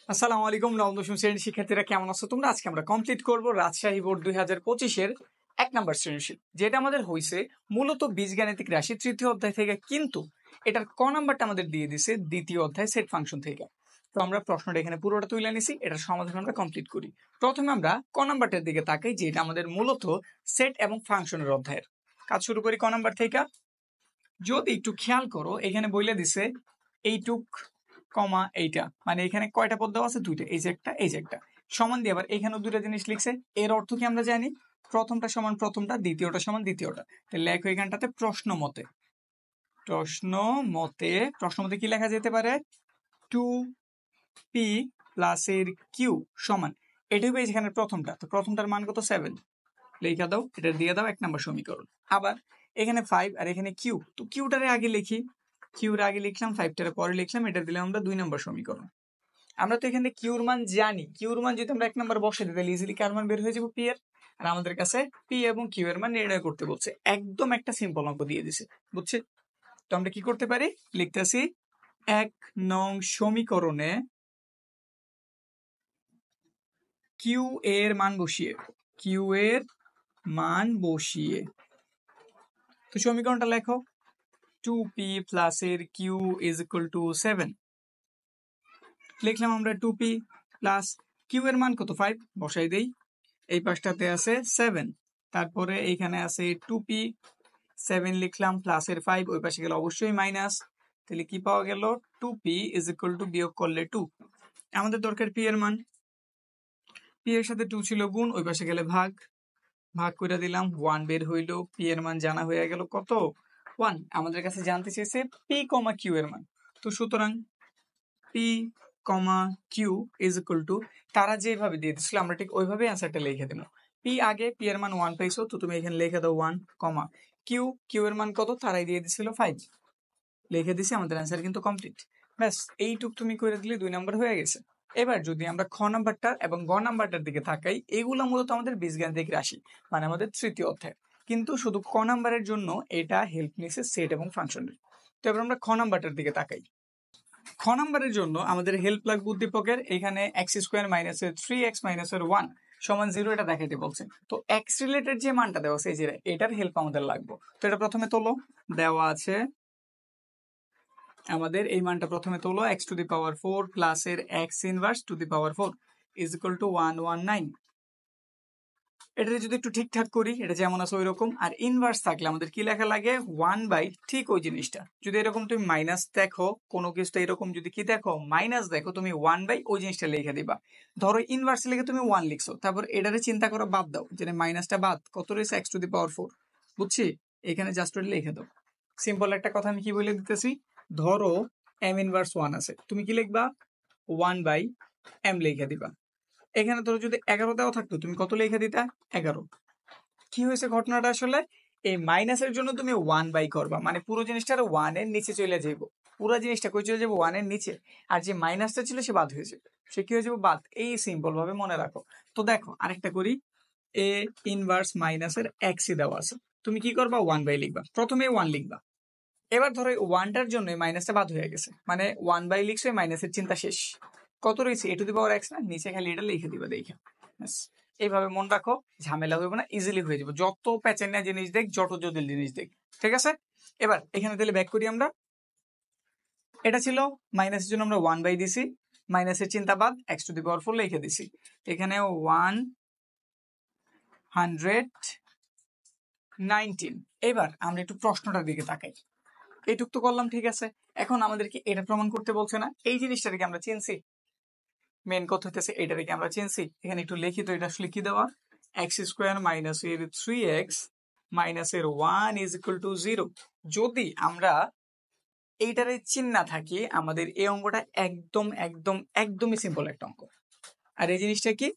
আসসালামু আলাইকুম নবম দশম শ্রেণীর শিক্ষার্থীরা কেমন আছো তোমরা? আজকে আমরা কমপ্লিট করব রাজশাহী বোর্ড 2025-এর 1 নম্বর সৃজনশীল, যেটা আমাদের হইছে মূলত বীজগাণিতিক রাশি তৃতীয় অধ্যায় থেকে, কিন্তু এটার ক নাম্বারটা আমাদের দিয়ে দিছে দ্বিতীয় অধ্যায় সেট ফাংশন থেকে। তো আমরা প্রশ্নটা এখানে পুরোটা তুলে নিছি, এটার সমাধান আমরা কমপ্লিট করি। প্রথমে আমরা ক নাম্বারটার দিকে তাকাই, যে এটা আমাদের মূলত সেট এবং ফাংশনের অধ্যায়ের। কাজ শুরু করি ক নাম্বার থেকে। যদি একটু খেয়াল করো, এখানে বইলে দিছে এইটুক কমা এইটা, মানে এখানে কয়টা পদ দেওয়া আছে? দুইটা, এই যে একটা, এই যে একটা। সমান দিয়ে আবার এখানেও দুইটা জিনিস লিখছে। এর অর্থ কি আমরা জানি? প্রথমটা সমান প্রথমটা, দ্বিতীয়টা সমান দ্বিতীয়টা। তাহলে লেখো এখানটাতে প্রশ্ন মতে। প্রশ্ন মতে কি লেখা যেতে পারে? 2p প্লাস এর কিউ সমান, এটাই হবে এখানে প্রথমটা। তো প্রথমটার মান কত? 7। লেখা দাও, এটা দিয়ে দাও 1 নম্বর সমীকরণ। আবার এখানে 5 আর এখানে কিউ, তো কিউটারে আগে লিখি, কিউর আগে লিখলাম, 5টারে পরে লিখলাম, এটা দিলাম আমরা 2 নম্বর সমীকরণ। আমরা তো এখানে কিউর মান জানি, কিউর মান যদি আমরা 1 নম্বর বসে দিই তাহলে ইজিলি কার মান বের হয়ে যাবে? পি এর। আর আমাদের কাছে পি এবং কিউ এর মান নির্ণয় করতে বলছে, একদম একটা সিম্পল অঙ্ক দিয়ে দিছে, বুঝছে? তো আমরা কি করতে পারি? লিখতেছি 1 নং সমীকরণে কিউ এর মান বসিয়ে, কিউ এর মান বসিয়ে, তো সমীকরণটা লেখো 2p প্লাস এর কিউ ইজ ইকুয়াল টু 7। লিখলাম আমরা 2p প্লাস কিউ এর মান কত? 5, বসাই দেই। এই পাশটাতে আছে 7, তারপরে এইখানে আছে 2p, 7 লিখলাম প্লাস এর 5, ওই পাশে গেলে অবশ্যই মাইনাস। তাহলে কি পাওয়া গেল? 2p ইজ ইকুয়াল টু, বিয়োগ করলে 2। আমাদের দরকার p এর মান, p এর সাথে 2 ছিল গুণ, ওই পাশে গেলে ভাগ, ভাগ করে দিলাম, 1 বের হইলো। p এর মান জানা হয়ে গেল কত? 1। আমাদের কাছে জানতে চেয়েছে p, q এর মান। তো সুতরাং p, q is equal two, তারা যেভাবে দিয়ে দিচ্ছিল আমরা ঠিক ওইভাবে অ্যান্সারটা লিখে দেবো। p আগে, p এর মান 1 পাইছো, তো তুমি এখানে লিখে দাও 1, q এর মান কত? তারাই দিয়ে দিছিল 5, লিখে দিছি, আমাদের অ্যান্সার কিন্তু কমপ্লিট। ব্যাস, এইটুক তুমি করে দিলে 2 নাম্বার হয়ে গেছে। এবার যদি আমরা খ নাম্বারটা এবং গ নাম্বারটার দিকে তাকাই, এগুলো মূলত আমাদের বীজগাণিতিক রাশি, মানে আমাদের তৃতীয় অধ্যায়, কিন্তু শুধু ক নাম্বারের জন্য এটা হেল্প নিছে সেট এবং ফাংশনের। তো এবার আমরা খ নাম্বারটার দিকে তাকাই। খ নাম্বারের জন্য আমাদের হেল্প লাগবে উদ্দীপকের, এখানে x স্কোয়ার মাইনাস এর 3x মাইনাস এর 1 সমান 0, এটা দেখাইতে বলছে। তো x রিলেটেড যে মানটা দেওয়া আছে, এই যে এটার হেল্প আমাদের লাগবে। তো এটা প্রথমে তোলো, দেওয়া আছে আমাদের এই মানটা প্রথমে তোলো, x to the power 4 plus এর x inverse to the power 4 is equal two 119। এটা যদি একটু ঠিকঠাক করি, এটা যেমন আছে ওই রকম। আর ইনভার্স থাকলে আমাদের কি লেখা লাগে? 1 বাই, ঠিক ওই জিনিসটা। যদি এরকম তুমি মাইনাস দেখো, কোনো কিছুটা এরকম যদি কি দেখো মাইনাস দেখো, তুমি 1 বাই ওই জিনিসটা লিখে দিবা। ধরো ইনভার্স লিখে তুমি 1 লিখছো, তারপর এটারে চিন্তা করো, বাদ দাও, যে মাইনাসটা বাদ, কত রয়েছে? x টু দি পাওয়ার 4, বুঝছি? এখানে জাস্ট লিখে দাও। সিম্পল একটা কথা আমি কি বলে দিতেছি, ধরো m ইনভার্স 1 আছে, তুমি কি লিখবা? 1/m লিখে দিবা। এখানে ধরো যদি 11 দেওয়া থাকতো, তুমি কত লিখে দিতা? 11। কি হয়েছে ঘটনাটা? আসলে এই মাইনাসের জন্য তুমি 1 বাই করবা, মানে পুরো জিনিসটা 1 এর নিচে চলে যাইব। পুরো জিনিসটা কই চলে যাবো? 1 এর নিচে। আর যে মাইনাসটা ছিল সে বাদ হয়ে যাবে, সে কি হয়ে যাবে? বাদ। এই সিম্পল ভাবে মনে রাখো। তো দেখো আরেকটা করি, এ ইনভার্স মাইনাসের এক্সই দেওয়া আছে, তুমি কি করবা? 1 বাই লিখবা, প্রথমে 1 লিখবা। এবার ধরো এই 1টার জন্য মাইনাসটা বাদ হয়ে গেছে, মানে 1 বাই লিখছো, মাইনাসের চিন্তা শেষ। কত রয়েছে? এ টু দি পাওয়ার এক্স না, নিচে খালি এটা লিখে দিবা, দেখে। এইভাবে মন রাখো, ঝামেলা হইব না, ইজিলি হয়ে যাবে। যত প্যাচেন্না জিনিস দেখ, যত জটিল জিনিস দেখ, ঠিক আছে? এবার এখানে তাহলে ব্যাক করি আমরা। এটা ছিল মাইনাসের জন্য আমরা 1 বাই দিছি, মাইনাসের চিন্তা বাদ, এক্স টু দি পাওয়ার 4 লিখে দিছি। এখানে 119। এবার আমরা একটু প্রশ্নটার দিকে তাকাই। এইটুক তো করলাম, ঠিক আছে। এখন আমাদেরকে এটা প্রমাণ করতে বলছে না, এই জিনিসটাকে আমরা চিনছি। মেন কথা হইতেছে এটাকে আমরা চিনছি। এখানে একটু লিখি, তো এটা আসলে কি দেওয়া? x স্কোয়ার মাইনাস এর 3x মাইনাস এর 1 ইজ ইকুয়াল টু 0। যদি আমরা এইটারে চিহ্ন থাকি, আমাদের এই অঙ্কটা একদমই সিম্পল একটা অঙ্ক। আর এই জিনিসটা কি,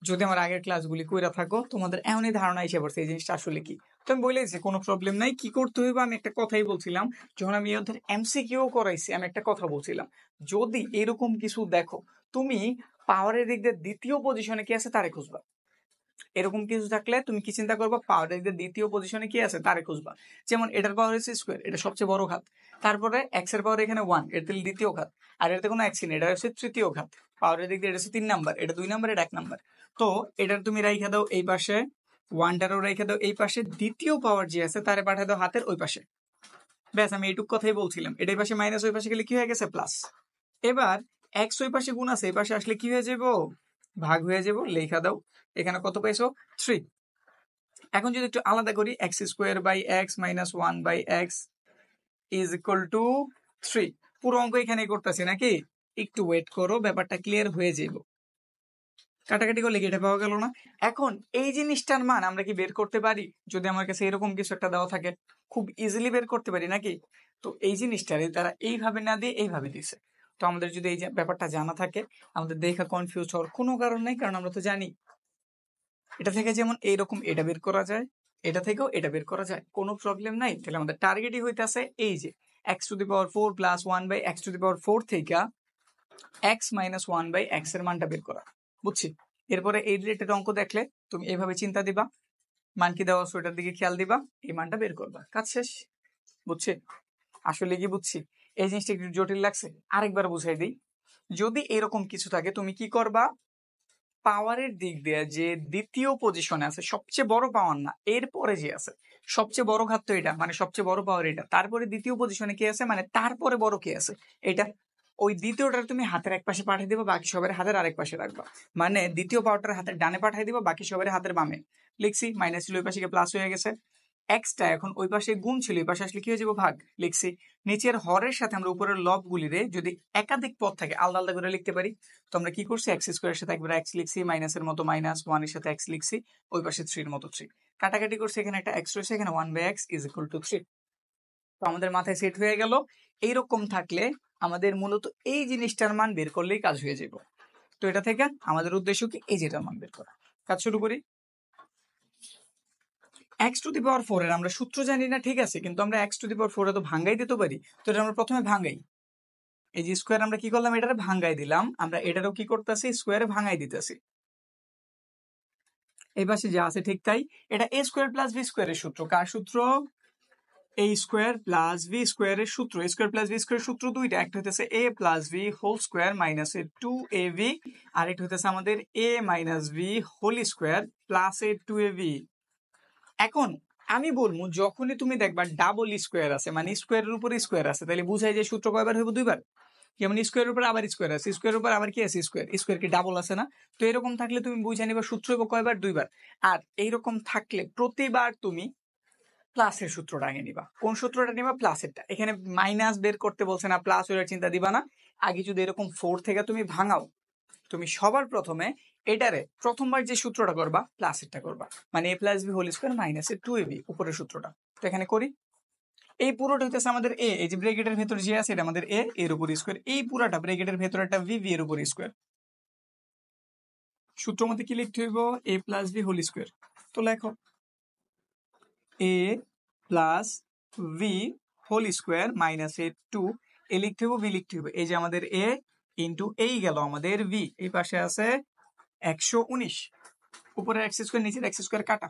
যদি আমার আগের ক্লাসগুলি কইরা থাকো, তোমাদের এমনই ধারণা এসে পড়ছে এই জিনিসটা আসলে কি। তো আমি বলেছি কোনো প্রবলেম নাই, কি করতে হইব আমি একটা কথাই বলছিলাম, যখন আমি ওদের এমসিকিউ করাইছি আমি একটা কথা বলছিলাম, যদি এরকম কিছু দেখো, তুমি পাওয়ারের দিক দিয়ে দ্বিতীয় পজিশনে কি আছে তারে খুঁজবা। এরকম কিছু থাকলে তুমি কি চিন্তা করবা, পাওয়ারের দ্বিতীয় পজিশনে কি আছে তারে খুঁজবা। যেমন এটার পাওয়ার হচ্ছে স্কোয়ার, এটা সবচেয়ে বড় ঘাত, তারপরে এক্স এর পাওয়ার এখানে 1, এটা তাহলে দ্বিতীয় ঘাত, আর এটাতে কোনো এক্স নেই, এটা হচ্ছে তৃতীয় ঘাত। পাওয়ারের দিক দিয়ে এটা হচ্ছে 3 নাম্বার, এটা 2 নাম্বার, এটা 1 নাম্বার। তো এটার তুমি রাইখা দাও এই পাশে, 1টারও রাইখা দাও এই পাশে, দ্বিতীয় পাওয়ার যে আছে তারে পাঠিয়ে দাও হাতের ওই পাশে। ব্যাস, আমি এইটুক কথাই বলছিলাম। এটা এই পাশে মাইনাস, ওই পাশে গেলে কি হয়ে গেছে প্লাস। এবার এক্স ওই পাশে গুণ আছে, এই পাশে আসলে কি হয়ে যাব, ভাগ হয়ে যাব। লেখা দাও এখানে কত পাইছো 3। এখন যদি একটু আলাদা করি, x square by x minus 1 by x is equal to 3। পুরো অঙ্ক এখানে করতেছি নাকি, একটু ওয়েট করো, ব্যাপারটা ক্লিয়ার হয়ে যাব। কাটাকাটি করলে এটা পাওয়া গেল না। এখন এই জিনিসটার মান আমরা কি বের করতে পারি, যদি আমার কাছে এরকম কিছু একটা দেওয়া থাকে, খুব ইজিলি বের করতে পারি নাকি। তো এই জিনিসটারে তারা এইভাবে না দিয়ে এইভাবে দিছে। তো আমাদের যদি এই ব্যাপারটা জানা থাকে, আমাদের দেখা কনফিউজ হওয়ার কোনো কারণ নেই, কারণ আমরা তো জানি এটা থেকে যেমন এইরকম এটা বের করা যায়, এটা থেকেও এটা বের করা যায়, কোনো প্রবলেম নাই। তাহলে আমাদের টার্গেটই হইতেছে এই যে x⁴ প্লাস 1 বাই x⁴ থেকে x মাইনাস 1 বাই এক্স এর মানটা বের করা। বুঝছি। এরপরে এই রিলেটেড অঙ্ক দেখলে তুমি এইভাবে চিন্তা দিবা, মান কি দেওয়া আছে ওটার দিকে খেয়াল দিবা, এই মানটা বের করবা, কাজ শেষ। বুঝছি। আসলে কি বুঝছি, এই জিনিসটা একটু জটিল লাগছে, আরেকবার বুঝাই দিই। যদি এরকম কিছু থাকে তুমি কি করবা, পাওয়ারের দিক দিয়ে যে দ্বিতীয় পজিশনে আছে, সবচেয়ে বড় পাওয়ার না, এরপরে যে আছে সবচেয়ে বড় ঘাত তো এটা, মানে সবচেয়ে বড় পাওয়ার এটা, তারপরে দ্বিতীয় পজিশনে কি আছে, মানে তারপরে বড় কি আছে এটা, ওই দ্বিতীয়টার তুমি হাতের এক পাশে পাঠিয়ে দিবা, বাকি সবার হাতের আরেক পাশে রাখবা। মানে দ্বিতীয় পাওয়ারটার হাতের ডানে পাঠিয়ে দিবা, বাকি সবার হাতের বামে। লিখছি, মাইনাস ছিল ওই পাশে প্লাস হয়ে গেছে, এক্সটা এখন ওই পাশে গুণ ছিল, এই পাশে আসলে কি হয়ে যাবো ভাগ। লিখছি, নিচের হরের সাথে আমরা উপরের লব গুলিরে যদি একাধিক পদ থাকে আলাদা আলাদা করে লিখতে পারি। তো আমরা কি করছি, এক্স স্কোয়ারের সাথে একবার এক্স লিখছি, মাইনাসের মতো মাইনাস, 1 এর সাথে এক্স লিখছি, ওই পাশে 3 এর মতো 3 কাটাকাটি করছি, এখানে একটা এক্স রয়েছে, এখানে 1 by x is equal to 3। তো আমাদের মাথায় সেট হয়ে গেল। এইরকম থাকলে আমাদের মূলত এই জিনিসটার মান বের করলেই কাজ হয়ে যাবে। তো এটা থেকে আমাদের উদ্দেশ্য কি, এই যেটার মান বের করা। কাজ শুরু করি। x⁴ এর আমরা সূত্র জানি না, ঠিক আছে, কিন্তু আমরা x⁴ এ তো ভাঙ্গাই দিতে পারি। তো এটা আমরা প্রথমে ভাঙ্গাই, এই যে স্কোয়ার আমরা কি করলাম, এটারে ভাঙ্গাই দিলাম, আমরা এটারও কি করতেছি, স্কোয়ারে ভাঙ্গাই দিতেছি। এই পাশে যা আছে ঠিক তাই। এটা a স্কোয়ার প্লাস b স্কোয়ারের সূত্র। কার সূত্র, a স্কোয়ার প্লাস b স্কোয়ারের সূত্র। a স্কোয়ার প্লাস b স্কোয়ারের সূত্র দুইটা, একটা হইতেছে a plus b whole square minus 2ab, আর এটা হইতেছে আমাদের a minus b whole square plus 2ab। এখন আমি বলবো, যখনই তুমি দেখবা ডাবল স্কোয়ার আছে, মানে স্কোয়ারের উপরে স্কোয়ার আছে, তাহলে বুঝাই যে সূত্র কয়বার হইব, দুইবার। যেমন স্কোয়ারের উপর আবার স্কোয়ার আছে, স্কোয়ারের উপর আবার কি আছে স্কোয়ার, স্কোয়ার কি ডাবল আছে না। তো এরকম থাকলে তুমি বুঝে নিবা সূত্র হইব কয়বার, দুইবার। আর এইরকম থাকলে প্রতিবার তুমি প্লাসের সূত্রটা আগে নিবা। কোন সূত্রটা নিবা, প্লাসেরটা। এখানে মাইনাস বের করতে বলছে না, প্লাস ওইটার চিন্তা দিবা না। আগে যদি এরকম 4 থেকে তুমি ভাঙাও, তুমি সবার প্রথমে এটারে প্রথমবার যে সূত্রটা করবা প্লাসেরটা করবা, মানে a plus b whole square minus 2ab উপরের সূত্রটা। তো এখানে করি, এই পুরোটা হইতেছে আমাদের a, এই যে ব্র্যাকেটের ভেতর যে আছে এটা আমাদের a এর উপর স্কোয়ার, এই পুরাটা ব্র্যাকেটের ভেতর একটা v, v এর উপর স্কোয়ার। সূত্র মধ্যে কি লিখতে হইব, a plus b whole square. তো লেখো a plus v whole square minus 2, এ লিখতে হইব, v লিখতে হইব। এই যে আমাদের a ইন্টু এই গেল আমাদের v, এই পাশে আছে 119, উপরে এক্স স্কোয়ার নিচের এক্স স্কোয়ার কাটা,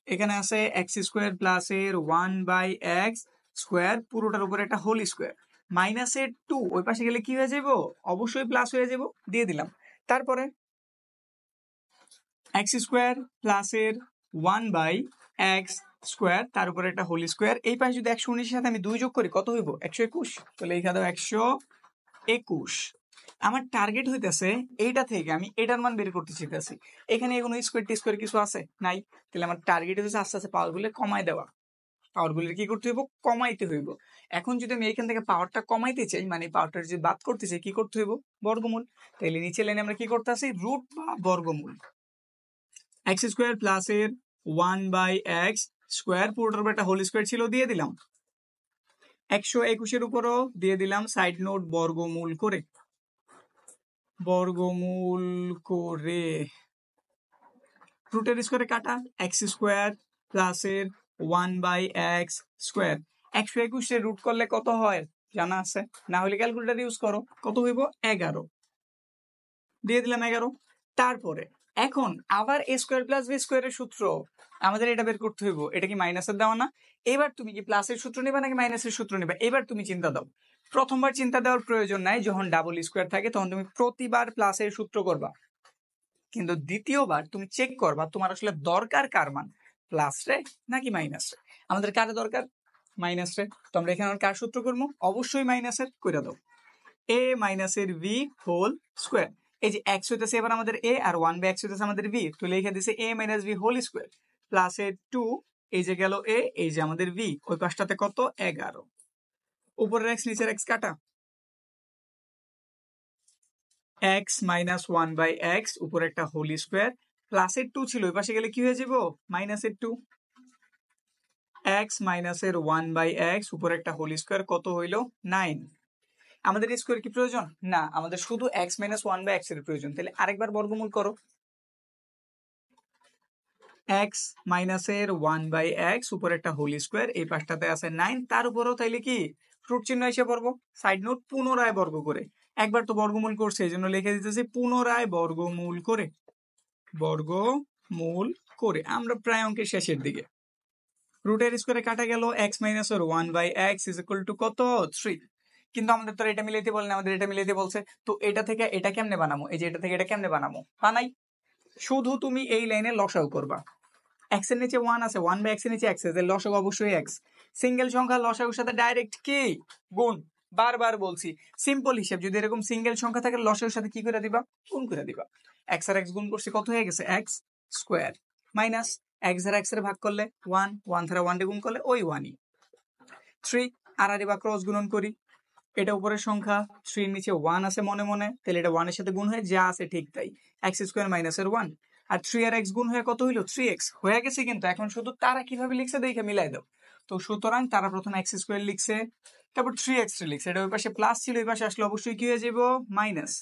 এখানে আছে এক্স স্কোয়ার প্লাস এর 1 বাই এক্স স্কোয়ার, পুরোটার উপরে একটা হোল স্কোয়ার, মাইনাস 2 ওই পাশে গেলে কি হয়ে যাব, অবশ্যই প্লাস হয়ে যাব, দিয়ে দিলাম। তারপরে এক্স স্কোয়ার প্লাস এর 1 বাই এক্স স্কোয়ার, তার উপরে একটা হোল স্কোয়ার, এই পাশে যদি 119 সাথে আমি 2 যোগ করি কত হইব, 121। তাহলে এই দাও 121। আমার টার্গেট হইতেছে এইটা থেকে আমি এটার মান বের করতে চাইতেছি। এখানে কোনো স্কোয়ার টি স্কোয়ার কিছু আছে নাই, তাহলে আমার টার্গেট হচ্ছে আস্তে আস্তে পাওয়ারগুলো কমাই দেওয়া। পাওয়ারগুলো কি করতে হইব, কমাইতে হইব। এখন যদি আমি এখান থেকে পাওয়ারটা কমাইতে চাই, মানে পাওয়ারটা যদি বাদ করতে চাই, কি করতে হইব, বর্গমূল। তাহলে নিচে লাইনে আমরা কি করতেছি, রুট বা বর্গমূল। এক্স স্কোয়ার প্লাস এর 1 বাই এক্স স্কোয়ার, পুরোটার উপর একটা হোল স্কোয়ার ছিল, দিয়ে দিলাম। 121 এর উপরও দিয়ে দিলাম, সাইড নোট বর্গমূল করে, বর্গমূল করে রুটের স্কোয়ারে কাটা, এক্স স্কোয়ার প্লাস এর 1 বাই এক্স স্কোয়ার। 121 রুট করলে কত হয় জানা আছে, না হলে ক্যালকুলেটর ইউজ করো, কত হইব 11, দিয়ে দিলাম 11। তারপরে এখন আবার a স্কোয়ার প্লাস b স্কোয়ারের সূত্র আমাদের এটা বের করতে হইব। এটা কি মাইনাসের দেওয়া না? এবার তুমি কি প্লাসের সূত্র নিবা নাকি মাইনাসের সূত্র নিবা? এবার তুমি চিন্তা দাও। প্রথমবার চিন্তা দেওয়ার প্রয়োজন নাই, যখন ডাবল স্কোয়ার থাকে তখন তুমি প্রতিবার প্লাসের সূত্র করবা, কিন্তু দ্বিতীয়বার তুমি চেক করবা তোমার আসলে দরকার কার মান, প্লাস রে নাকি মাইনাস রে। আমাদের কারে দরকার? মাইনাস রে। তো আমরা এখানে কার সূত্র করবো? অবশ্যই মাইনাসের। কইরা দাও a মাইনাসের v হোল স্কোয়ার। এই যে x হইতেছে এবার আমাদের a আর 1/x হইতেছে আমাদের v, তো লিখে দিছে a minus v whole square plus এর 2, এই যে গেল a, এই যে আমাদের v, ওই পাশটাতে কত 11, উপরের x নিচের x কাটা, x মাইনাস 1/x উপরে একটা হোল স্কোয়ার প্লাস এর 2 ছিল, ওই পাশে গেলে কি হয়ে যাব মাইনাস এর 2, x মাইনাসের 1/x উপরে একটা হোল স্কোয়ার কত হইল 9। আমাদের স্কোয়ার কি প্রয়োজন? না, আমাদের শুধু x মাইনাস 1/x এর প্রয়োজন। তাহলে আরেকবার বর্গমূল করো, x মাইনাসের 1/x উপরে একটা হোল স্কোয়ার, এই পাশটাতে আছে 9, তার উপরেও তাইলে কি রুট চিহ্ন এসে পড়বো। সাইড নোট, পুনরায় বর্গ করে, একবার তো বর্গমূল করছে এই জন্য লিখে দিতেছি পুনরায় বর্গমূল করে, বর্গমূল করে। আমরা প্রায় অঙ্কের শেষের দিকে। রুটের স্কোয়ারে কাটা গেল, x মাইনাসের 1/x ইজ ইকুয়াল টু কত 3, কিন্তু আমাদের তো এটা মিলাইতে বলেন, আমাদের এটা মিলাইতে বলছে। তো এটা থেকে এটা কেমনে বানাবো? এই যে এটা থেকে এটা কেমনে বানাবো? বানাই, শুধু তুমি এই লাইনে লসাগু করবা। x এর নিচে 1 আছে, 1/x এর নিচে x আছে, লসাগু অবশ্যই x। সিঙ্গেল সংখ্যা লসাগুর সাথে ডাইরেক্ট কি গুণ, বারবার বলছি সিম্পল হিসাব। যদি এরকম সিঙ্গেল সংখ্যা থাকে লসাগুর সাথে কি করে দিবা? গুণ করে দিবা। x আর x গুণ করছি কত হয়ে গেছে? x স্কোয়ার মাইনাস x আর x এর ভাগ করলে 1, 1 দ্বারা 1 গুণ করলে ওই 1ই, 3 আর বা ক্রস গুণন করি, এটা উপরের সংখ্যা, 3 এর নিচে 1 আছে মনে মনে, তাহলে এটা 1 এর সাথে গুণ হয়ে যা আছে ঠিক তাই, x স্কোয়ার মাইনাসের 1, আর 3 আর x গুণ হয়ে কত হইলো 3x হয়ে গেছে। কিন্তু এখন শুধু তারা কিভাবে লিখছে দেখে মিলাই দাও। তো সুতরাং তারা প্রথমে x স্কোয়ার লিখছে, তারপর 3x লিখছে, এটা ওই পাশে প্লাস ছিল, এই পাশে আসলে অবশ্যই কি হয়ে যাব মাইনাস,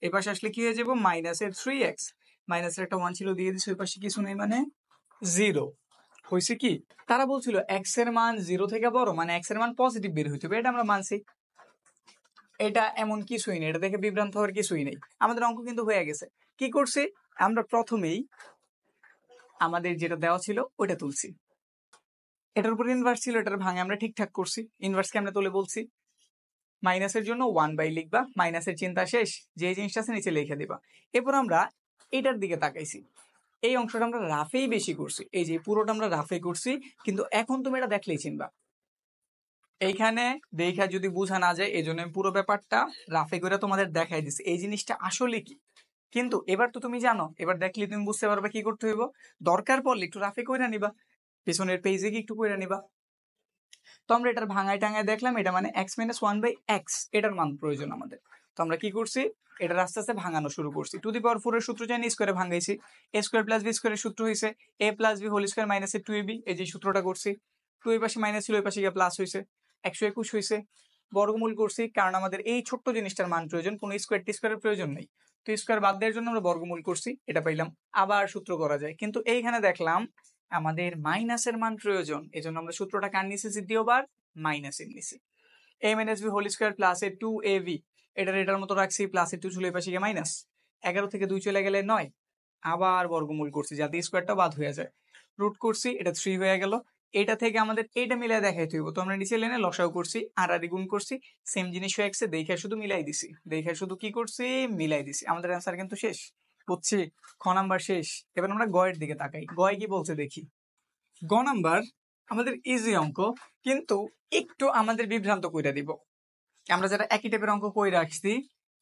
এই পাশে আসলে কি হয়ে যাব মাইনাসের 3x, মাইনাসের একটা 1 ছিল দিয়ে দিচ্ছে, ওই পাশে কিছু নেই মানে 0 হয়েছে। কি তারা বলছিল x এর মান 0 থেকে বড়, মানে x এর মান পজিটিভ বের হইতে হবে, এটা আমরা মানছি। এটা এমন কিছুই নেই, এটা দেখে বিভ্রান্ত হওয়ার কিছুই নেই। আমাদের অঙ্ক কিন্তু হয়ে গেছে। কি করছি আমরা? প্রথমেই আমাদের যেটা দেওয়া ছিল ওইটা তুলছি, এটার উপর ইনভার্স ছিল, এটার ভাঙে আমরা ঠিকঠাক করছি। ইনভার্স কেমনে তুলে বলছি? মাইনাসের জন্য 1/, লিখবা, মাইনাসের চিন্তা শেষ, যে জিনিসটা আছে নিচে লিখে দিবা। এরপর আমরা এটার দিকে তাকাইছি, এই অংশটা আমরা রাফেই বেশি করছি, এই যে পুরোটা আমরা রাফে করছি, কিন্তু এখন তুমি এটা দেখলেই চিনবা। এইখানে দেখা যদি বোঝা না যায়, এই জন্য পুরো ব্যাপারটা রাফে করে তোমাদের দেখাই দিছি এই জিনিসটা আসলে কি। কিন্তু এবার তো তুমি জানো, এবার দেখলে তুমি বুঝতে পারবে কি করতে হইব। দরকার পড়লে একটু রাফে কইরা নিবা, পেছনের পেজে কি একটু কইরা নিবা। তো আমরা এটার ভাঙায় টাঙায় দেখলাম, এটা মানে x মাইনাস 1/x, এটার মান প্রয়োজন আমাদের। তো আমরা কি করছি, এটা আস্তে আস্তে ভাঙানো শুরু করছি। টু দি পাওয়ার 4 এর সূত্র জানি, স্কোয়ারে ভাঙাইছি, a স্কোয়ার প্লাস b স্কোয়ারের সূত্র হয়েছে a plus b whole square মাইনাসের 2ab, এই যে সূত্রটা করছি। 2 এর পাশে মাইনাস ছিল, ওই পাশে গিয়ে প্লাস হয়েছে, 121 হয়েছে। বর্গমূল করছি, কারণ আমাদের এই ছোট্ট জিনিসটার মান প্রয়োজন, কোনো স্কোয়ার টি স্কোয়ারের প্রয়োজন নেই। তো স্কোয়ার বাদ দেওয়ার জন্য আমরা বর্গমূল করছি, এটা পাইলাম। আবার সূত্র করা যায়, কিন্তু এইখানে দেখলাম আমাদের মাইনাসের মান প্রয়োজন, এই জন্য আমরা সূত্রটা কার নিচে দ্বিতীয়বার মাইনাসের নিচে, a minus b whole square plus এর 2ab, এটার মতো রাখছি, প্লাস এর 2 ছিল, এই পাশে গিয়ে মাইনাস, 11 থেকে 2 চলে গেলে 9, আবার বর্গমূল করছি যাতে স্কোয়ারটা বাদ হয়ে যায়, রুট করছি, এটা 3 হয়ে গেল। এটা থেকে আমাদের এটা মিলাই দেখাইতে হইব, তো আমরা নিচে লেনে লসাও করছি, আর গুণ করছি, সেম জিনিস হয়ে গেছে, দেখে শুধু মিলাই দিছি, দেখে শুধু কি করছি মিলাই দিছি। আমাদের অ্যান্সার কিন্তু শেষ, বুঝছি, খ নাম্বার শেষ। এবার আমরা গয়ের দিকে তাকাই, গয় কি বলছে দেখি। গ নাম্বার আমাদের ইজি অঙ্ক, কিন্তু একটু আমাদের বিভ্রান্ত কইরা দিব। আমরা যারা একই টাইপের অঙ্ক কই রাখছি,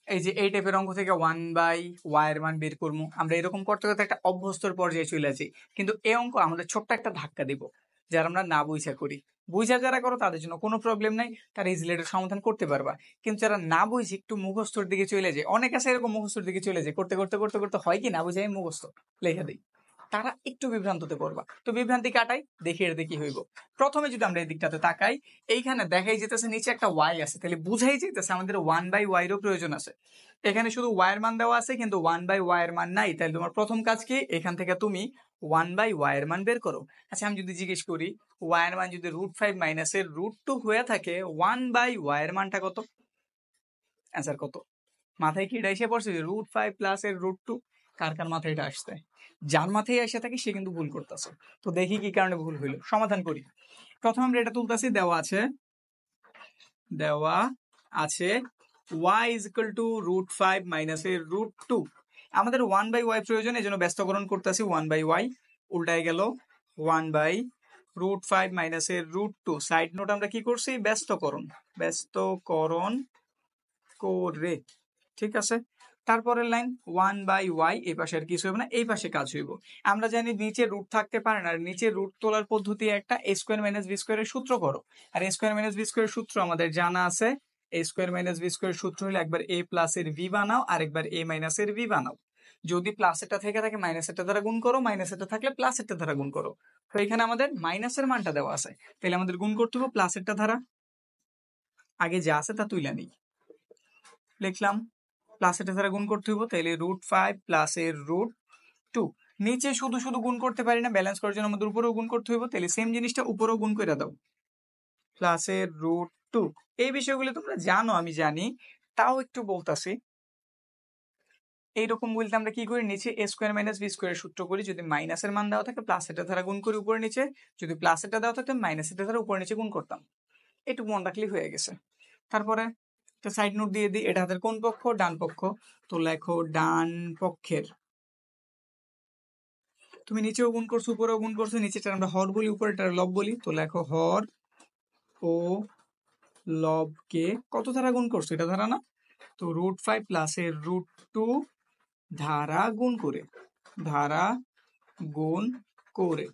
এই যে এই টাইপের অঙ্ক থেকে 1/y এর মান বের করবো, আমরা এরকম করতে করতে একটা অভ্যস্তর পর্যায়ে চলে আসি। কিন্তু এই অঙ্ক আমাদের ছোট্ট একটা ধাক্কা দিব, যারা আমরা না বুঝা করি। বুঝা যারা করো তাদের জন্য কোনো প্রবলেম নাই, তারা ইজিলি এটার সমাধান করতে পারবা। কিন্তু যারা না বুঝি একটু মুখস্থর দিকে চলে যায়, অনেক আছে এরকম মুখস্থর দিকে চলে যায়, করতে করতে করতে করতে হয় কি না বুঝে আমি মুখস্থ লেখা দিই, তারা একটু বিভ্রান্ততে পড়বা। তো বিভ্রান্তি কাটাই, দেখি এর দেখি হইব। প্রথমে যদি আমরা এই দিকটাতে তাকাই, এইখানে দেখাই যেতেছে নিচে একটা y আছে, তাহলে বুঝাই যেতেছে আমাদের 1/y এরও প্রয়োজন আছে। এখানে শুধু y এর মান দেওয়া আছে, কিন্তু 1/y এর মান নাই, তাহলে তোমার প্রথম কাজ কি, এখান থেকে তুমি 1/y এর মান বের করো। আচ্ছা আমি যদি জিজ্ঞেস করি y এর মান যদি √5 মাইনাসের √2 হয়ে থাকে, 1/y এর মানটা কত? অ্যান্সার কত? মাথায় কি এটা এসে পড়ছে যে √5 প্লাস এর √2, কার কার মাথায় এটা আসছে? যার মাথায় এসে থাকে সে কিন্তু ভুল করতেছে। তো দেখি কি কারণে ভুল হইলো, সমাধান করি। প্রথমে আমরা এটা তুলতেছি, দেওয়া আছে y is equal to √5 minus এর √2। আমাদের 1/y প্রয়োজন, এই জন্য ব্যস্তকরণ করতেছি 1/y, উল্টায় গেল 1/√5 মাইনাস এর √2। সাইড নোট আমরা কি করছি? ব্যস্তকরণ করে, ঠিক আছে। তারপরের লাইন 1/y, এই পাশে আর কিছু হবে না, এই পাশে কাজ হইব। আমরা জানি নিচে রুট থাকতে পারে না, নিচে রুট তোলার পদ্ধতি একটা, a স্কয়ার মাইনাস b স্কয়ারের সূত্র করো। আর a স্কয়ার মাইনাস b স্কয়ারের সূত্র আমাদের জানা আছে, a স্কয়ার মাইনাস b স্কয়ারের সূত্র হলো একবার a প্লাস এর v বানাও আর একবার a মাইনাস এর v বানাও। যদি প্লাসেরটা থেকে থাকে মাইনাসেরটা দ্বারা গুণ করো, মাইনাসেরটা থাকলে প্লাসেরটা দ্বারা গুণ করো। তো এখানে আমাদের মাইনাসের মানটা দেওয়া আছে, তাহলে আমাদের গুণ করতে হবে প্লাসেরটা দ্বারা। আগে যা আছে তা তুইলা নিই, লিখলাম প্লাসেরটা দ্বারা গুণ করতে হইব, তাহলে √5 প্লাস এর √2। নিচে শুধু শুধু গুণ করতে পারি না, ব্যালেন্স করার জন্য আমাদের উপরেও গুণ করতে হইব, তাহলে সেম জিনিসটা উপরেও গুণ করে দাও, প্লাস এর √2। এই বিষয়গুলো তোমরা জানো, আমি জানি, তাও একটু বলতাছি। এইরকম বলতে আমরা কি করি, নিচে a স্কয়ার মাইনাস b স্কয়ারের সূত্র করি, যদি মাইনাসের মান দেওয়া থাকে প্লাসেরটা দ্বারা গুণ করি উপরে নিচে, যদি প্লাসেরটা দেওয়া থাকে মাইনাসেরটা দ্বারা উপরে নিচে গুণ করতাম। এটুকু মনে রাখলেই হয়ে গেছে। তারপরে একটা সাইড নোট দিয়ে দিই, এটা হাতের কোন পক্ষ? ডান পক্ষ। তো লেখো ডান পক্ষের, তুমি নিচেও গুণ করছো উপরেও গুণ করছো, নিচেটা আমরা হর বলি উপরেটা লব বলি, তো লেখো হর ও লবকে কত ধারা গুণ করছো? এটা ধারা না, তো √5 প্লাস এর √2 ধারা গুণ করে।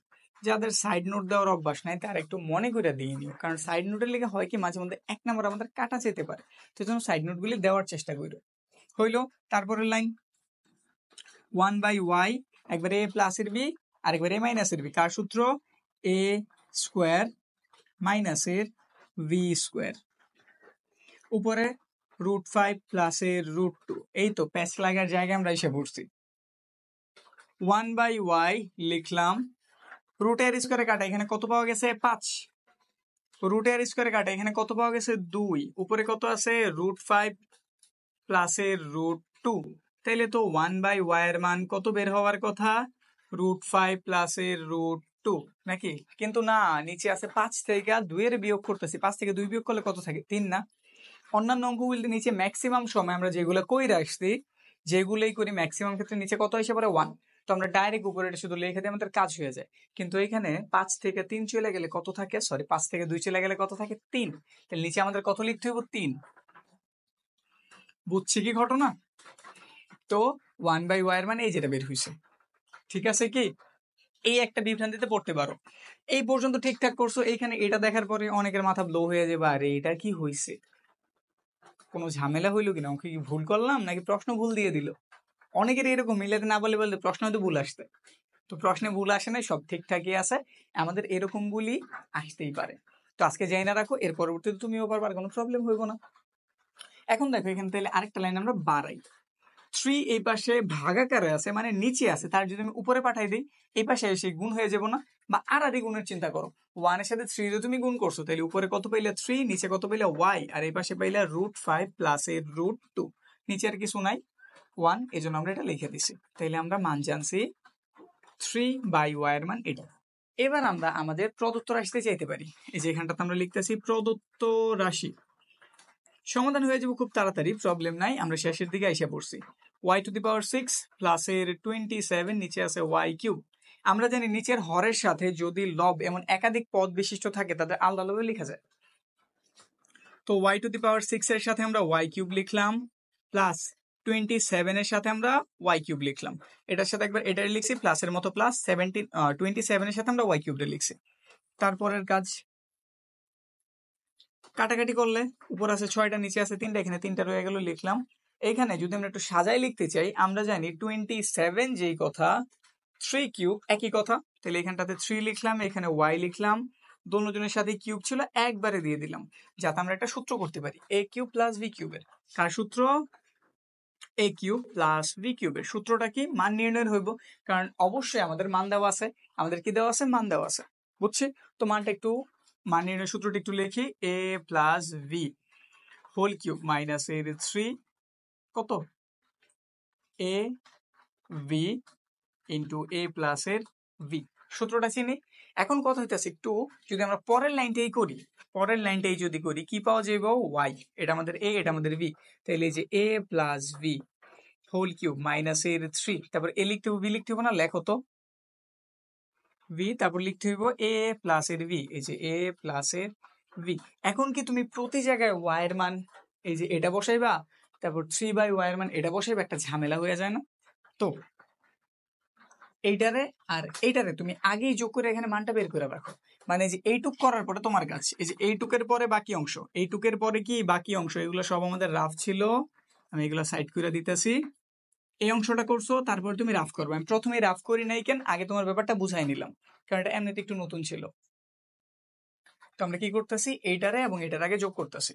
যাদের সাইড নোট দেওয়ার অভ্যাস নাই তার একটু মনে করে দিয়ে নিও, কারণ সাইড নোটের লেগে হয় কি মাঝে মধ্যে এক নাম্বার আমাদের কাটা যেতে পারে, তো জন্য সাইড নোটগুলি দেওয়ার চেষ্টা করো। হইলো তারপরের লাইন 1/y, একবার a প্লাস এর b আর একবার a মাইনাস এর b, কার সূত্র? a স্কয়ার মাইনাস এর v স্কয়ার, উপরে √5 প্লাস এর √2। এই তো প্যাচ লাগার জায়গায় আমরা এসে পড়ছি। 1/y লিখলাম, √এর স্কয়ারে কাটা, এখানে কত পাওয়া গেছে? 5। √এর স্কয়ারে কাটা, এখানে কত পাওয়া গেছে? 2। উপরে কত আছে? √5 প্লাস এর √2। তাইলে তো 1/y এর মান কত বের হওয়ার কথা? √5 প্লাস এর √2 নাকি? কিন্তু না, নিচে আছে 5 থেকে 2 এর বিয়োগ করতেছি, 5 থেকে 2 বিয়োগ করলে কত থাকে? 3 না? অন্যান্য অঙ্কগুলিতে নিচে ম্যাক্সিমাম সময় আমরা যেগুলো কইরা আসছি, যেগুলোই করি ম্যাক্সিমাম ক্ষেত্রে নিচে কত এসে পড়ে? 1। তো আমরা ডাইরেক্ট উপরে এটা শুধু লিখে দিয়ে আমাদের কাজ হয়ে যায়। কিন্তু এখানে 5 থেকে 3 চলে গেলে কত থাকে? সরি, 5 থেকে 2 চলে গেলে কত থাকে? 3। তাহলে নিচে আমাদের কত লিখতে হবে? 3। বুঝছি কি ঘটনা? তো 1/y এর মানে এই যেটা বের হইছে, ঠিক আছে কি? এই একটা বিভ্রান্তিতে পড়তে পারো। এই পর্যন্ত ঠিকঠাক করছো, এইখানে এটা দেখার পরে অনেকের মাথা ব্লো হয়ে যাবে, আরে এটা কি হইছে, কোনো ঝামেলা হইলো কিনা, ওকে কি ভুল করলাম নাকি প্রশ্ন ভুল দিয়ে দিল। অনেকের এরকম মিলাতে না বলে প্রশ্ন হয়তো ভুল আসতে, তো প্রশ্নে ভুল আসে না, সব ঠিকঠাকই আছে, আমাদের এরকম ভুলই আসতেই পারে। তো আজকে যাই না রাখো, এর পরবর্তীতে তুমিও পারবা, কোনো প্রবলেম হইব না। এখন দেখো এখানে তাহলে আরেকটা লাইন আমরা বাড়াই। 3 এই পাশে ভাগাকারে আছে, মানে নিচে আছে, তার যদি আমি উপরে পাঠাই দিই এই পাশে এসে গুণ হয়ে যাব না? বা আর আদি গুণের চিন্তা করো, 1 এর সাথে 3 যদি তুমি গুণ করছো তাহলে উপরে কত পাইলে? 3, নিচে কত পাইলে? y, আর এই পাশে পাইলে √5 প্লাস এর √2, নিচে আর কিছু নাই 1, এই জন্য আমরা এটা লিখে দিছি। তাইলে আমরা মান জানছি 3/y এর মান এটা। এবার আমরা আমাদের প্রদত্ত রাশিতে চাইতে পারি, এই যে এখানটাতে আমরা লিখতেছি প্রদত্ত রাশি। সমাধান হয়ে যাবে খুব তাড়াতাড়ি, প্রবলেম নাই, আমরা শেষের দিকে এসে পড়ছি। y⁶ প্লাস এর 27, নিচে আছে y³। আমরা জানি নিচের হরের সাথে যদি লব এমন একাধিক পদ বিশিষ্ট থাকে তাদের আলাদা আলাদা লেখা যায়। তো y⁶ এর সাথে আমরা y³ লিখলাম, প্লাস 27 এর সাথে আমরা y³ লিখলাম, এটার সাথে একবার এটাই লিখছি প্লাসের মতো, প্লাস 27 এর সাথে আমরা y³ লিখছি। তারপরের কাজ কাটাকাটি করলে উপর আছে 6টা, নিচে আছে 3টা, এখানে 3টা রয়ে গেল, লিখলাম। এইখানে যদি আমরা একটু সাজাই লিখতে চাই, আমরা জানি 27 যেই কথা, 3³ একই কথা, তাহলে এখানটাতে 3 লিখলাম, এখানে y লিখলাম, দোনোজনের সাথে কিউব ছিল একবারে দিয়ে দিলাম, যাতে আমরা একটা সূত্র করতে পারি a³ প্লাস b³ এর। কার সূত্র? a³ প্লাস b³ এর। সূত্রটা কি? মান নির্ণয় হইব, কারণ অবশ্যই আমাদের মান দেওয়া আছে, আমাদের কি দেওয়া আছে? মান দেওয়া আছে, বুঝছি? তো মানটা একটু, মান নির্ণয় সূত্রটা একটু লিখি, a plus v whole cube minus এর 3 কত? a v into a plus এর ভি। সূত্রটা চিনি। এখন কথা হইতেছে একটু যদি আমরা পরের লাইনটাই করি, পরের লাইনটাই যদি করি কি পাওয়া যাবে? ওয়াই। এটা আমাদের এ, এটা আমাদের ভি। তাহলে এই যে a plus V whole cube minus এর 3, তারপর এ লিখতে হবে, ভি লিখতে হবে না, লেখো তো ভি, তারপর লিখতে হইব এ প্লাস এর ভি, এই যে এ প্লাস এর ভি। এখন কি তুমি প্রতি জায়গায় ওয়াই এর মান এই যে এটা বসাইবা, তারপর 3/y এর মান এটা বসাইবা, একটা ঝামেলা হয়ে যায় না? তো এইটারে আর এইটারে তুমি আগেই যোগ করে এখানে মানটা বের করে রাখো। মানে যে এইটুক করার পরে তোমার কাছে এই যে এইটুকের পরে বাকি অংশ, এইটুকের পরে কি বাকি অংশ, এগুলো সব আমাদের রাফ ছিল, আমি এগুলো সাইড করে দিতেছি। এই অংশটা করছো, তারপর তুমি রাফ করবে। আমি প্রথমে রাফ করি নাই কেন, আগে তোমার ব্যাপারটা বুঝাই নিলাম, কারণ এটা এমনিতে একটু নতুন ছিল। তো আমরা কি করতেছি, এইটারে এবং এটার আগে যোগ করতেছি।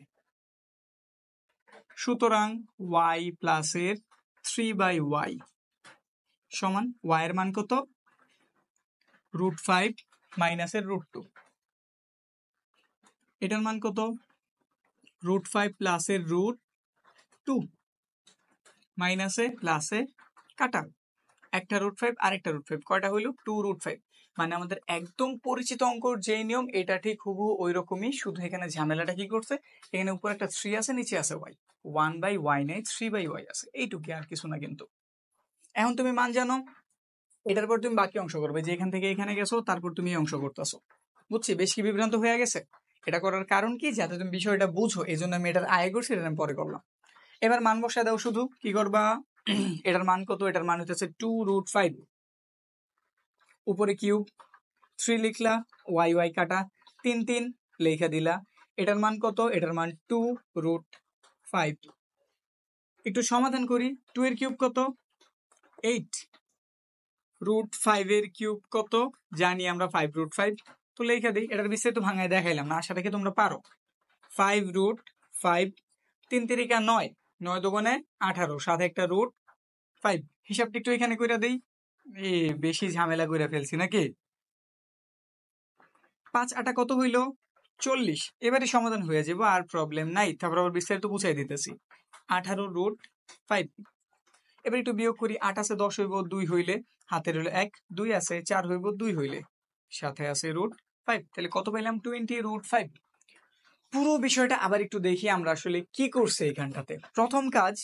সুতরাং y প্লাস এর 3/y সমান y এর মান কত? √5 মাইনাসের √2। এটার মান কত? √5 প্লাসের √2 মাইনাসে প্লাসে কাটা, একটা √5 আরেকটা √5, কয়টা হইল? 2√5। মানে আমাদের একদম পরিচিত অঙ্কর যে নিয়ম, এটা ঠিক হুবহু ওই রকমই, শুধু এখানে ঝামেলাটা কি করছে, এখানে উপরে একটা 3 আছে, নিচে আছে y, 1/y নেই 3/y আছে, এইটুকু, আর কিছু না। কিন্তু এখন তুমি মান জানো, এটার পর তুমি বাকি অংশ করবে, যে এখান থেকে এখানে গেছো, তারপর তুমি এই অংশ করতেছো। বুঝছি বেশ কি বিভ্রান্ত হয়ে গেছে? এটা করার কারণ কি, যাতে তুমি বিষয়টা বুঝো, এই জন্য আমি এটার আয় করছি, এটা আমি পরে করলাম। এবার মান বসায় দাও শুধু, কি করবা? এটার মান কত? এটার মান হচ্ছে 2√5, উপরে কিউব 3 লিখলা, y কাটা, 3 লেখা দিলা। এটার মান কত? এটার মান 2√5। একটু সমাধান করি, 2 এর কিউব কত? 8, √5 এর কিউব কত? জানি আমরা 5√5, তো লেখা দিই। এটার বিস্তারিত ভাঙায় দেখাইলাম না, আশা রাখি তোমরা পারো। 5√5, 3 3 9, 9 দুগুণে 18, সাথে একটা √5। হিসাবটা একটু এখানে কইরা দেই, বেশি ঝামেলা কইরা ফেলছি নাকি? 5 8 কত হইল? 40। এবারে সমাধান হয়ে যাবো, আর প্রবলেম নাই। তারপর আবার বিস্তারিত বুঝাই দিতেছি। 18√5। এবার একটু বিয়োগ করি, 8 আছে 10 হইব 2 হইলে, হাতের হইলো 1, 2 আছে 4 হইব 2 হইলে, সাথে আছে √5। তাহলে কত পাইলাম? 20√5। পুরো বিষয়টা আবার একটু দেখি আমরা আসলে কি করছে এখানটাতে। প্রথম কাজ,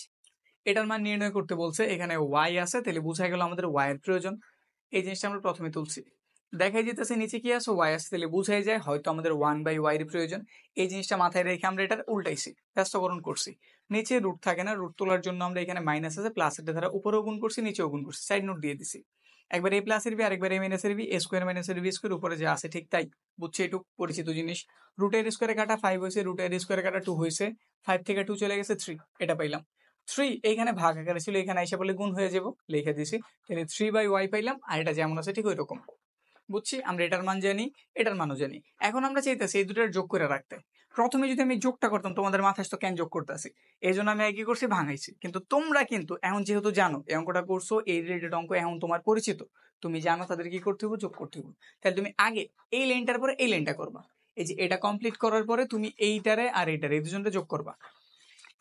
এটার মান নির্ণয় করতে বলছে, এখানে y আছে, তাহলে বোঝা গেল আমাদের y এর প্রয়োজন। এই জিনিসটা আমরা প্রথমে তুলছি, দেখাই যেতেছে নিচে কি আছে, y আছে, তাহলে বুঝাই যায় হয়তো আমাদের 1/y এর প্রয়োজন। এই জিনিসটা মাথায় রেখে আমরা এটা উল্টাইছি, ব্যস্তকরণ করছি। নিচে রুট থাকে না, রুট তোলার জন্য আমরা এখানে মাইনাস আছে প্লাসের দ্বারা উপরেও গুণ করছি, নিচেও গুণ করছি, সাইড নোট দিয়ে দিছি। একবার a প্লাসের বি, আরেকবার a মাইনাসের বি, a স্কোয়ার মাইনাসের বি স্কোয়ার, উপরে যা আছে ঠিক তাই। বুঝছি, এটুক পরিচিত জিনিস। √এর স্কোয়ারে কাটা 5 হয়েছে, √এর স্কোয়ারে কাটা 2 হয়েছে, 5 থেকে 2 চলে গেছে 3, এটা পাইলাম। 3 এইখানে ভাগ আকারে ছিল, এখানে এসে বলে গুণ হয়ে যাব, লিখে দিছি। তাহলে 3/y পাইলাম, আর এটা যেমন আছে ঠিক ওই রকম। বুঝছি, আমরা এটার মান জানি, এটার মানও জানি। এখন আমরা চাইতেছি এই দুটার যোগ করে রাখতে। প্রথমে যদি আমি যোগটা করতাম, তোমাদের মাথায় তো কেন যোগ করতেছি, এই জন্য আমি কি করছি, ভাঙাইছি। কিন্তু তোমরা কিন্তু এখন যেহেতু জানো, এই অঙ্কটা করছো, এই রিলেটেড অঙ্ক এখন তোমার পরিচিত, তুমি জানো তাদের কি করতে হবে, যোগ করতে হবে। তাহলে তুমি আগে এই লাইনটার পরে এই লাইনটা করবা। এই যে এটা কমপ্লিট করার পরে তুমি এইটারে আর এইটারে, এই দুজনটা যোগ করবা,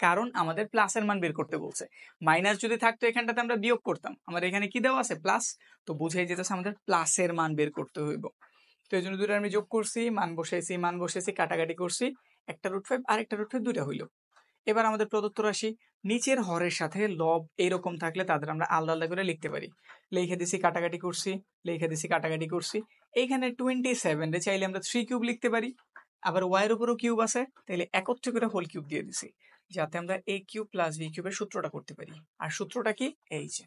কারণ আমাদের প্লাসের মান বের করতে বলছে। মাইনাস যদি থাকতো এখানটাতে আমরা বিয়োগ করতাম, আমার এখানে কি দেওয়া আছে, প্লাস, তো বুঝাই যেতেছে আমাদের প্লাসের মান বের করতে হইব। তো এই জন্য দুটো আমি যোগ করছি, মান বসাইছি, কাটাকাটি করছি, একটা √5 আর একটা √5 দুইটা হইলো। এবার আমাদের প্রদত্ত রাশি নিচের হরের সাথে লব এইরকম থাকলে তাদের আমরা আলাদা আলাদা করে লিখতে পারি। লিখে দিছি, কাটাকাটি করছি, এইখানে 27 রে চাইলে আমরা 3 কিউব লিখতে পারি, আবার y এর উপরও কিউব আছে, তাহলে একত্রে করে হোল কিউব দিয়ে দিছি, যাতে আমরা a কিউব প্লাস b কিউবের সূত্রটা করতে পারি। আর সূত্রটা কি, এই যে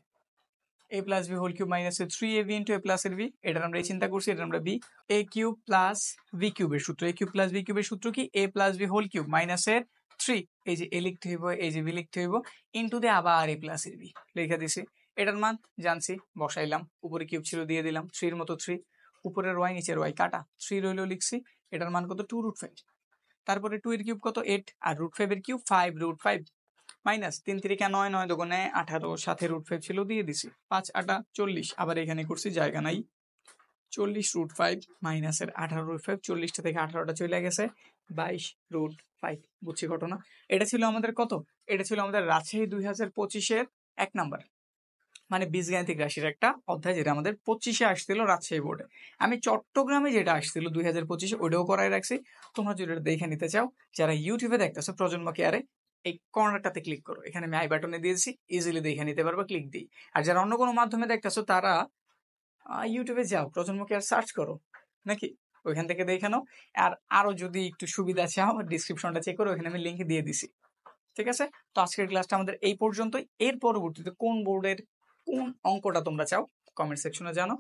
a plus b whole cube minus 3ab into a plus এর b, এটা আমরা এই চিন্তা করছি, এটা আমরা b, a cube plus b কিউবের সূত্র, a কিউব প্লাস b কিউবের সূত্র কি, a plus b whole cube minus এর 3, এই যে a লিখতে হইব, এই যে b লিখতে হইব, ইন্টু দিয়ে আবার a প্লাস এর b লিখে দিছি। এটার মান জানছি, বসাইলাম, উপরে কিউব ছিল দিয়ে দিলাম, 3 এর মতো 3, উপরের y নিচের y কাটা, 3 রইলেও লিখছি। এটার মান কত, 2√5। তারপরে 2 এর কিউব কত, 8, আর √5 এর কিউব 5√5 মাইনাস 3 3 9, 9 দুগুণে 18, সাথে √5 ছিল দিয়ে দিছি, 5 8 40, আবার এখানে করছি, জায়গা নাই, 40√5 মাইনাসের 18√5, 40টা থেকে 18টা চলে গেছে, 22√5। বুঝছি ঘটনা। এটা ছিল আমাদের কত, এটা ছিল আমাদের রাজশাহী 2025-এর 1 নাম্বার। মানে বীজগাণিতিক রাশির একটা অধ্যায়, যেটা আমাদের 25-এ আসছিল রাজশাহী বোর্ডে। আমি চট্টগ্রামে যেটা আসছিল 2025-এ ওইটাও করাই রাখছি। তোমরা যদি এটা দেখে নিতে চাও, যারা ইউটিউবে দেখতেছো প্রজন্ম কেয়ারে, এই কর্নারটাতে ক্লিক করো, এখানে আমি আই বাটনে দিয়েছি, ইজিলি দেখে নিতে পারবে ক্লিক দিই। আর যারা অন্য কোনো মাধ্যমে দেখতেছো তারা ইউটিউবে যাও, প্রজন্ম কেয়ার সার্চ করো নাকি, ওইখান থেকে দেখে নাও। আর আরো যদি একটু সুবিধা চাও, ডিসক্রিপশনটা চেক করো, ওখানে আমি লিঙ্ক দিয়ে দিছি। ঠিক আছে, তো আজকের ক্লাসটা আমাদের এই পর্যন্তই। এর পরবর্তীতে কোন বোর্ডের কোন অঙ্কটা তোমরা চাও কমেন্ট সেকশনে জানাও।